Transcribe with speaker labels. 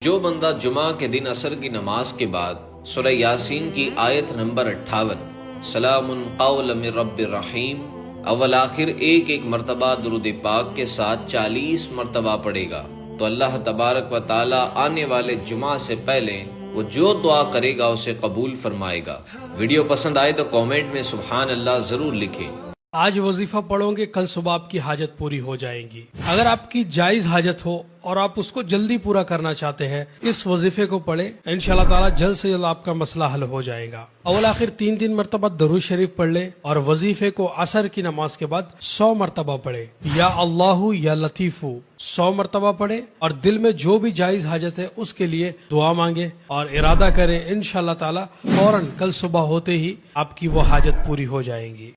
Speaker 1: جو بندہ جمعہ کے دن عصر کی نماز کے بعد سورہ یاسین کی آیت نمبر 58 سلام قولا من رب الرحیم اول آخر ایک مرتبہ درود پاک کے ساتھ 40 مرتبہ پڑھے گا تو اللہ تبارک و تعالی آنے والے جمعہ سے پہلے وہ جو دعا کرے گا اسے قبول فرمائے گا۔ ویڈیو پسند آئے تو کامنٹ میں سبحان اللہ ضرور لکھیں۔
Speaker 2: آج وظیفہ پڑھو گے، کل صبح آپ کی حاجت پوری ہو جائے گی۔ اگر آپ کی جائز حاجت ہو اور آپ اس کو جلدی پورا کرنا چاہتے ہیں، اس وظیفے کو پڑھیں، انشاءاللہ تعالی جلد سے جلد آپ کا مسئلہ حل ہو جائے گا۔ اول آخر 3 مرتبہ درود شریف پڑھ لیں اور وظیفے کو عصر کی نماز کے بعد 100 مرتبہ پڑھیں۔ یا اللہ یا لطیف 100 مرتبہ پڑھیں اور دل میں جو بھی جائز حاجت ہے اس کے لیے دعا مانگیں اور ارادہ کریں، انشاءاللہ تعالی فوراً کل صبح ہوتے ہی آپ کی وہ حاجت پوری ہو جائیں گی۔